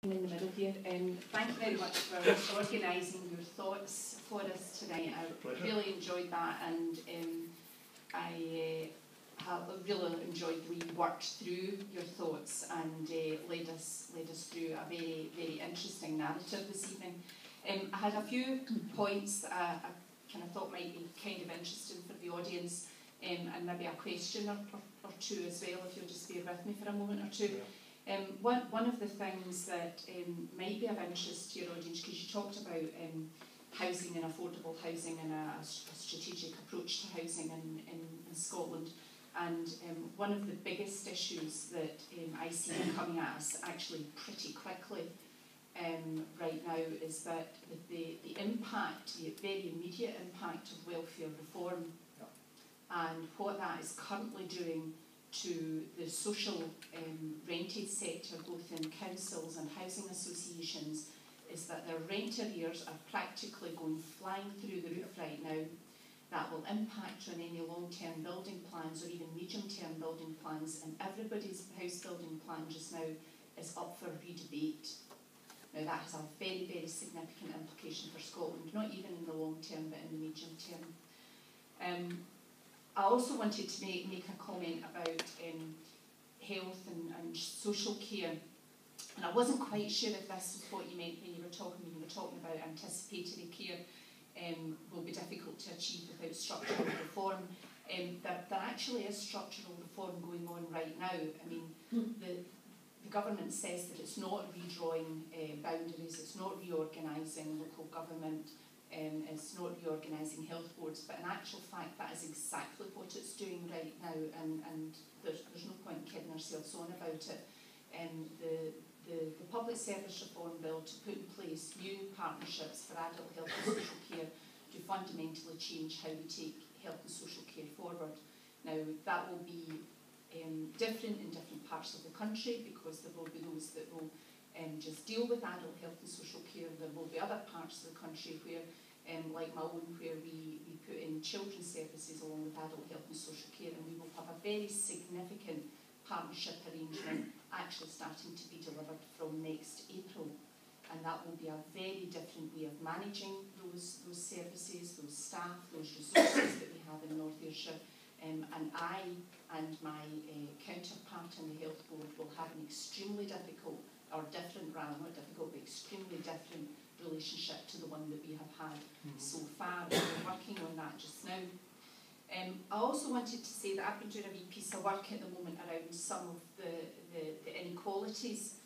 In the middle here. Thank you very much for organising your thoughts for us tonight. I really enjoyed that, and I have really enjoyed the way you worked through your thoughts and led us through a very, very interesting narrative this evening. I had a few points that I kind of thought might be kind of interesting for the audience, and maybe a question or two as well, if you'll just bear with me for a moment or two. Yeah. One of the things that might be of interest to your audience, because you talked about housing and affordable housing and a strategic approach to housing in Scotland, and one of the biggest issues that I see coming at us actually pretty quickly right now is that the impact, the very immediate impact of welfare reform, and what that is currently doing to the social rented sector, both in councils and housing associations, is that their rent arrears are practically going flying through the roof right now. That will impact on any long-term building plans or even medium-term building plans, and everybody's house building plan just now is up for re-debate. Now that has a very, very significant implication for Scotland, not even in the long term, but in the medium term. I also wanted to make a comment about health and social care, and I wasn't quite sure if this was what you meant when you were talking about anticipatory care will be difficult to achieve without structural reform. There actually is structural reform going on right now. I mean, the government says that it's not redrawing boundaries, it's not reorganising local government, it's not reorganising health boards, but in actual fact that is exactly what it's doing right now, and there's no point in kidding ourselves on about it. The Public Service Reform Bill to put in place new partnerships for adult health and social care to fundamentally change how we take health and social care forward. Now that will be different in different parts of the country, because there will be those that will just deal with adult health and social care. There will be other parts of the country where, like my own, where we put in children's services along with adult health and social care, and we will have a very significant partnership arrangement actually starting to be delivered from next April. And that will be a very different way of managing those services, those staff, those resources that we have in North Ayrshire. And I and my counterpart in the Health Board will have an extremely difficult, or different rather, not difficult, but extremely different relationship to the one that we have had so far. We're working on that just now. I also wanted to say that I've been doing a wee piece of work at the moment around some of the inequalities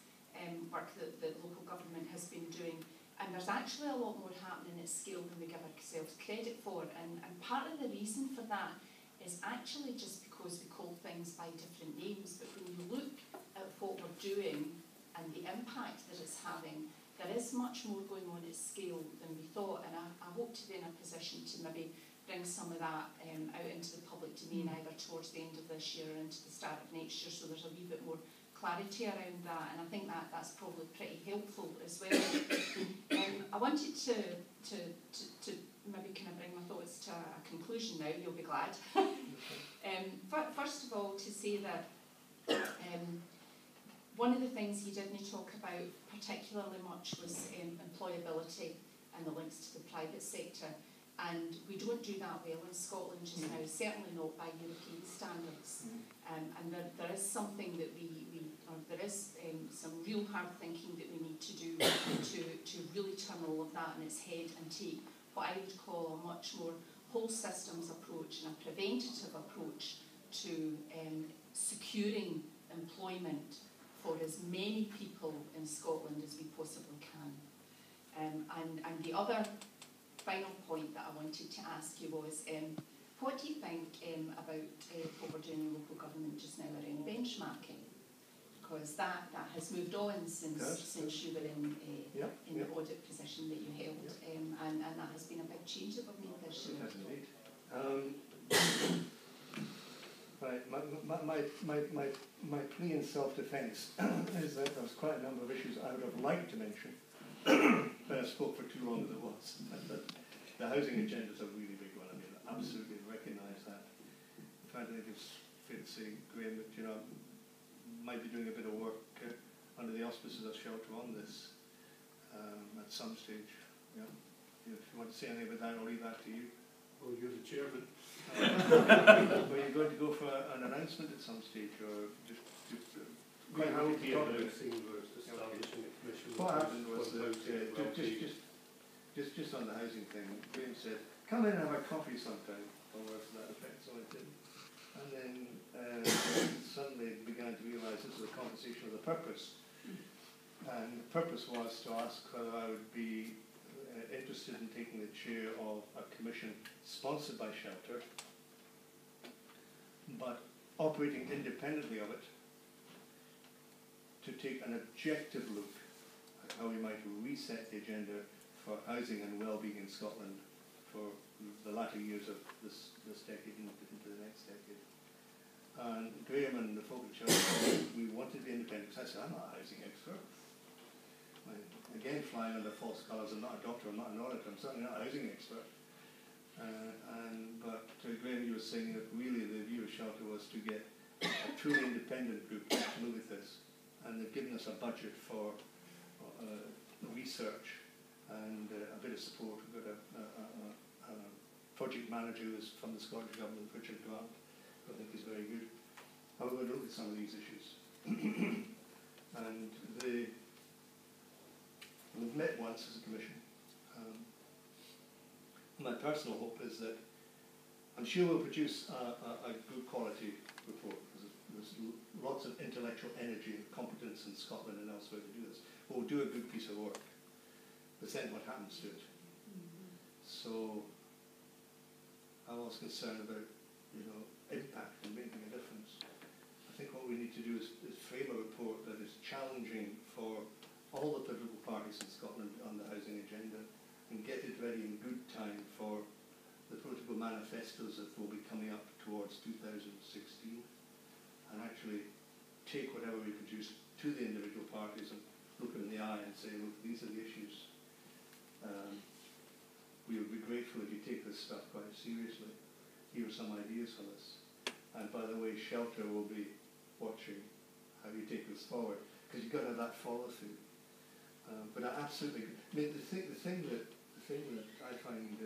work that local government has been doing, and there's actually a lot more happening at scale than we give ourselves credit for, and part of the reason for that is actually just because we call things by different names, but when you look at what we're doing and the impact that it's having, there is much more going on at scale than we thought, and I hope to be in a position to maybe bring some of that out into the public domain either towards the end of this year or into the start of next year, so there's a wee bit more clarity around that, and I think that's probably pretty helpful as well. I wanted to maybe kind of bring my thoughts to a conclusion now, you'll be glad. First of all, to say that one of the things you didn't talk about particularly much was employability and the links to the private sector, and we don't do that well in Scotland just now, certainly not by European standards. And there is something that there is some real hard thinking that we need to do to really turn all of that on its head and take what I would call a much more whole systems approach and a preventative approach to securing employment for as many people in Scotland as we possibly can. And the other final point that I wanted to ask you was, what do you think about what we're doing in local government just now around benchmarking? Because that has moved on since you were in the audit position that you held, and that has been a big change that we've made this year. It has indeed. Right, my plea in self-defence is that there's quite a number of issues I would have liked to mention, but I spoke for too long as it was. The housing agenda is a really big one. I mean, I absolutely recognise that. In fact, I think it's fair to say, Graham, that might be doing a bit of work under the auspices of Shelter on this at some stage. Yeah. If you want to say anything about that, I'll leave that to you. Well, you're the chairman. But you're going to go for an announcement at some stage, or just Quite happy happy to talk about about it. things was establishing a commission. What happened was that just on the housing thing, Graham said, "Come in and have a coffee sometime," or words to that effect. So I did, and then suddenly began to realise this was a conversation with a purpose, and the purpose was to ask whether I would be interested in taking the chair of a commission sponsored by Shelter, but operating independently of it, to take an objective look at how we might reset the agenda for housing and well-being in Scotland for the latter years of this decade and into the next decade. And Graham and the folk at Shelter, we wanted to be independent, because I said, I'm not a housing expert. Again, flying under false colours, I'm not a doctor, I'm not an auditor, I'm certainly not a housing expert. But Graham, you were saying that really the view of Shelter was to get a truly independent group to look at this. And they've given us a budget for research and a bit of support. We've got a project manager who's from the Scottish Government, Richard Grant, who I think is very good. And we're going to look at some of these issues. And we've met once as a commission. My personal hope is that I'm sure we'll produce a good quality report, because there's lots of intellectual energy and competence in Scotland and elsewhere to do this. We'll do a good piece of work, but then what happens to it? So I was concerned about, impact and making a difference. I think what we need to do is frame a report that is challenging for all the political parties in Scotland on the housing agenda, and get it ready in good time for the political manifestos that will be coming up towards 2016, and actually take whatever we produce to the individual parties and look them in the eye and say, look, these are the issues. We would be grateful if you take this stuff quite seriously. Here are some ideas for this. And by the way, Shelter will be watching how you take this forward, because you've got to have that follow-through. But I absolutely, the thing that I find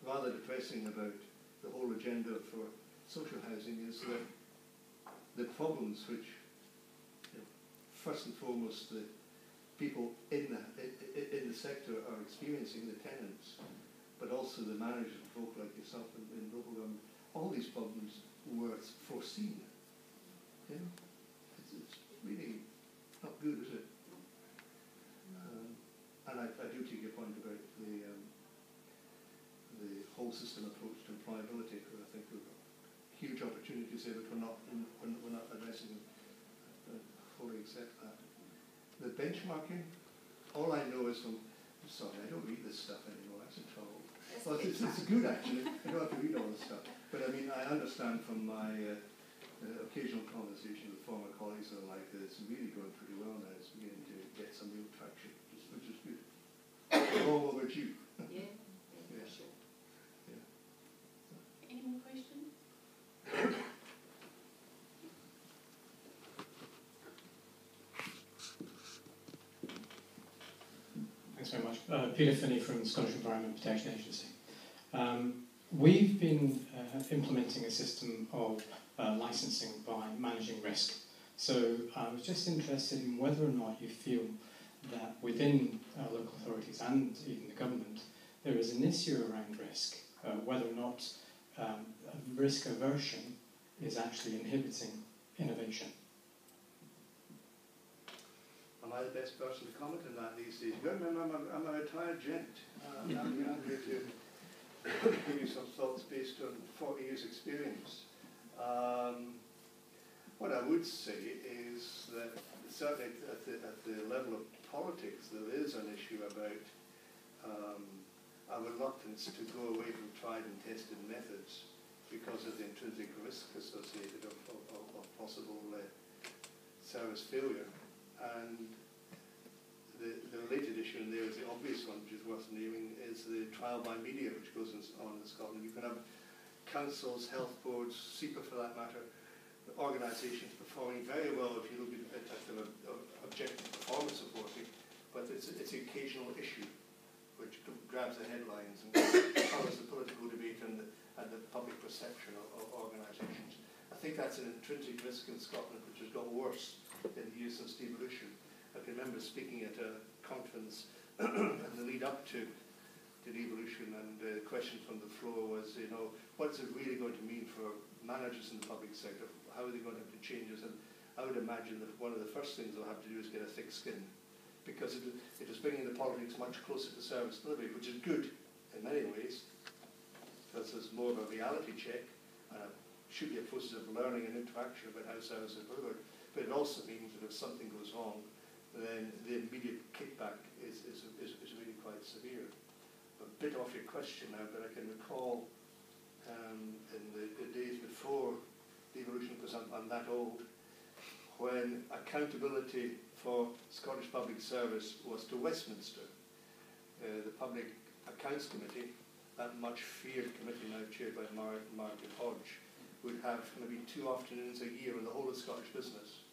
rather depressing about the whole agenda for social housing is that the problems which, first and foremost, the people in the sector are experiencing, the tenants, but also the managers of folk like yourself in local government, all these problems were foreseen. It's really not good, is it? And I do take your point about the whole system approach to employability, because I think we've got huge opportunities here, but we're not addressing them. I fully accept that. The benchmarking, all I know is from, sorry, I don't read this stuff anymore, that's a trouble. Well, it's good actually, I don't have to read all this stuff. But I mean, I understand from my occasional conversation with former colleagues and like that it's really going pretty well now, it's beginning to get some real traction, which is good. All overdue. Yeah, Yeah. for sure. Yeah. Any more questions? Thanks very much. Peter Finney from the Scottish Environment Protection Agency. We've been implementing a system of licensing by managing risk. So I was just interested in whether or not you feel that within local authorities and even the government, there is an issue around risk, whether or not risk aversion is actually inhibiting innovation. Am I the best person to comment on that these days? I'm a retired gent. I'm here to give you some thoughts based on 40 years' experience. What I would say is that certainly at the level of politics there is an issue about a reluctance to go away from tried and tested methods because of the intrinsic risk associated of possible service failure. And the related issue in there is the obvious one, which is worth naming, is the trial by media which goes on in Scotland. You can have councils, health boards, SEPA for that matter, organisations performing very well if you look at the objective performance reporting, but it's occasional small issue which grabs the headlines and colours the political debate and the public perception of organisations. I think that's an intrinsic risk in Scotland which has got worse in the years since devolution. I can remember speaking at a conference in the lead up to devolution, and the question from the floor was, you know, what is it really going to mean for managers in the public sector? How are they going to have to change this? And I would imagine that one of the first things they'll have to do is get a thick skin, because it is bringing the politics much closer to service delivery, which is good in many ways, because there's more of a reality check, should be a process of learning and interaction about how service is delivered. But it also means that if something goes wrong, then the immediate kickback is really quite severe. A bit off your question now, but I can recall in the days before devolution, because I'm that old, when accountability for Scottish Public Service was to Westminster. The Public Accounts Committee, that much feared committee now chaired by Margaret Hodge, would have maybe 2 afternoons a year in the whole of Scottish business.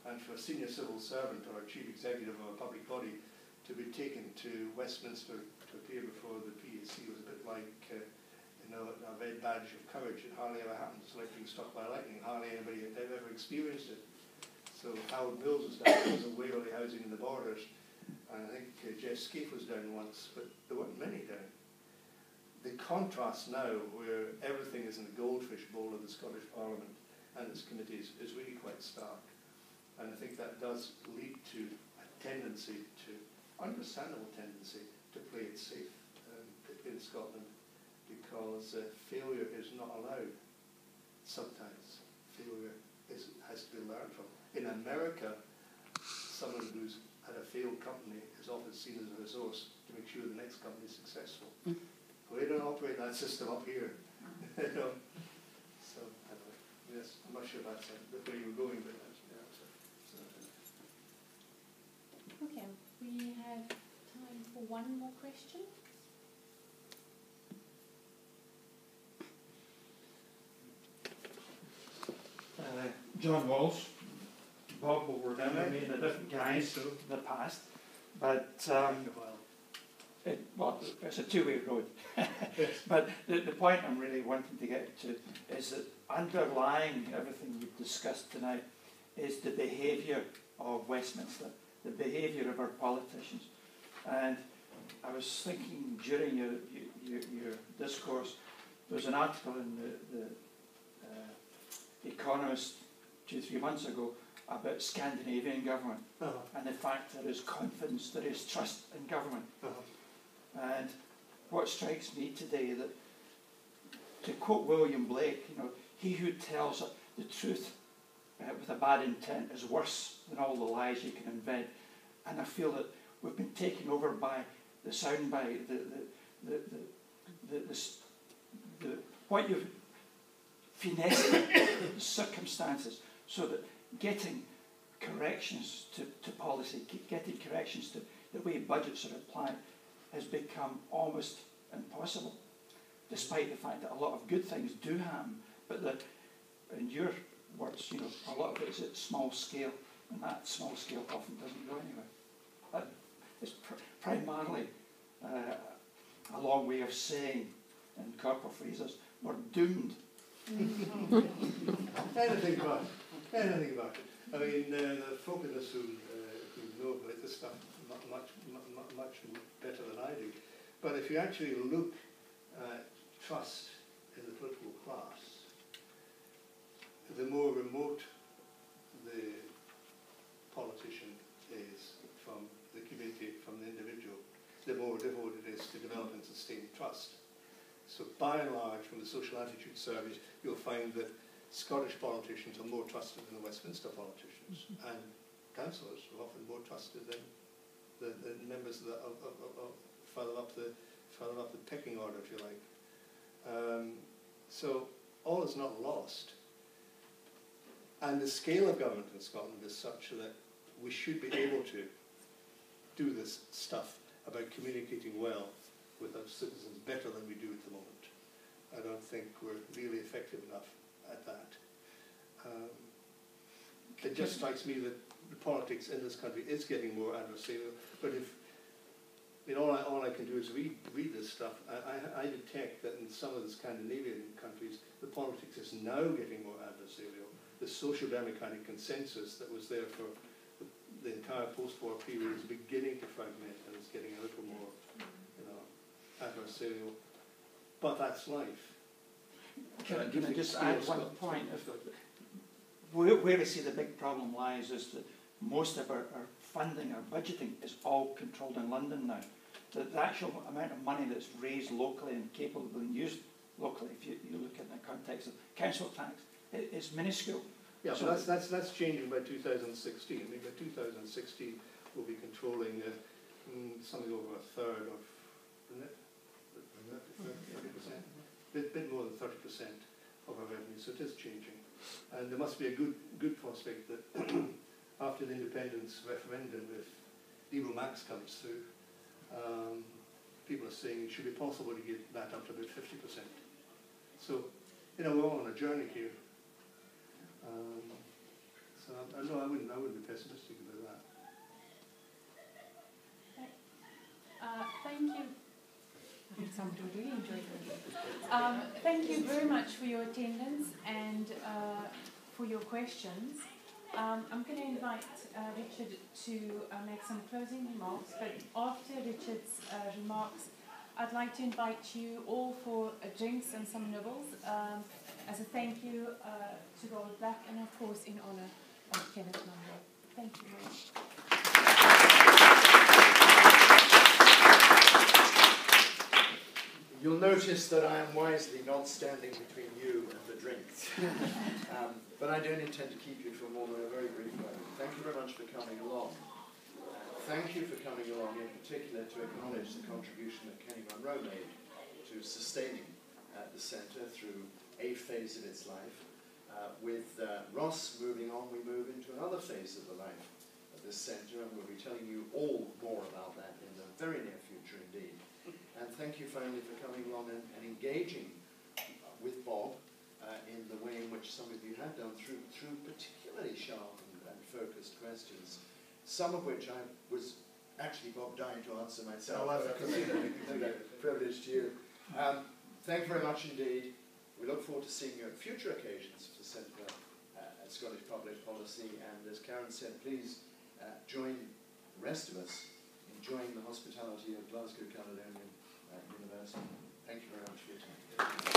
And for a senior civil servant or a chief executive of a public body to be taken to Westminster to appear before the PAC was a bit like, you know, a red badge of courage. It hardly ever happened. It's like being struck by lightning. Hardly anybody had ever experienced it. So Howard Mills was down, there was a Waverley Housing in the Borders, and I think Jeff Scaife was down once, but there weren't many down. The contrast now, where everything is in the goldfish bowl of the Scottish Parliament and its committees, is really quite stark. And I think that does lead to a tendency to, understandable tendency, to play it safe in Scotland, because failure is not allowed. Sometimes failure has to be learned from. In America, someone who's had a failed company is often seen as a resource to make sure the next company is successful. Well, they don't operate that system up here. You know? So, anyway, yes, I'm not sure that's where you were going, but that's, yeah, Okay, we have time for one more question. John Walsh. Bob will remember me in a different guise in the past, but it's a two-way road. But the point I'm really wanting to get to is that underlying everything we've discussed tonight is the behaviour of Westminster, the behaviour of our politicians. And I was thinking during your discourse, there was an article in the Economist 2-3 months ago about Scandinavian government and the fact there is confidence, there is trust in government. And what strikes me today, that to quote William Blake, you know, he who tells the truth with a bad intent is worse than all the lies you can invent. And I feel that we've been taken over by the soundbite, what you've finessed the circumstances, so that getting corrections to policy, getting corrections to the way budgets are applied has become almost impossible, despite the fact that a lot of good things do happen, but in your words, you know, a lot of it is at small scale, and that small scale often doesn't go anywhere. It's primarily a long way of saying, in corporal phrases, we're doomed. anything about it. I mean, the folk of us who know about this stuff much better than I do. But if you actually look at trust in the political class, the more remote the politician is from the community, from the individual, the more difficult it is to develop and sustain trust. So by and large, from the Social Attitude Surveys, you'll find that Scottish politicians are more trusted than the Westminster politicians, and councillors are often more trusted than the members of further up the pecking order, if you like. So all is not lost. And the scale of government in Scotland is such that we should be able to do this stuff about communicating well with our citizens better than we do at the moment. I don't think we're really effective enough at that. It just strikes me that the politics in this country is getting more adversarial, but mean, all I can do is read this stuff. I detect that in some of the Scandinavian countries, the politics is now getting more adversarial. The social democratic consensus that was there for the entire post-war period is beginning to fragment and is getting a little more, adversarial. But that's life. Can I just add one point? Where I see the big problem lies is that most of our funding, our budgeting is all controlled in London now. The actual amount of money that's raised locally and capable of being used locally, if you look at the context of council tax, it's minuscule. Yeah, so that's changing by 2016. I mean, by 2016, we'll be controlling something over a third of the net, 30%, bit more than 30% of our revenue. So it is changing, and there must be a good prospect that after the independence referendum, if Devo Max comes through, people are saying it should be possible to get that up to about 50%. So, we're all on a journey here. So no, I wouldn't be pessimistic about that. Thank you. I think somebody really enjoyed it. Thank you very much for your attendance and for your questions. I'm going to invite Richard to make some closing remarks, but after Richard's remarks, I'd like to invite you all for drinks and some nibbles as a thank you to Robert Black and, of course, in honour of Kenneth Munro. Thank you very much. You'll notice that I am wisely not standing between you and the drinks. But I don't intend to keep you for more than a very brief moment. Thank you very much for coming along. Thank you for coming along, in particular, to acknowledge the contribution that Kenny Munro made to sustaining the centre through a phase of its life. With Ross moving on, we move into another phase of the life of this centre, and we'll be telling you all more about that in the very near future indeed. And thank you finally for coming along and engaging with Bob in the way in which some of you have done through particularly sharp and focused questions, some of which I was actually, Bob, dying to answer myself. Privilege to you. Thank you very much indeed. We look forward to seeing you at future occasions for the Centre at Scottish Public Policy, and as Karen said, please join the rest of us enjoying the hospitality of Glasgow Caledonian University. Thank you very much for your time.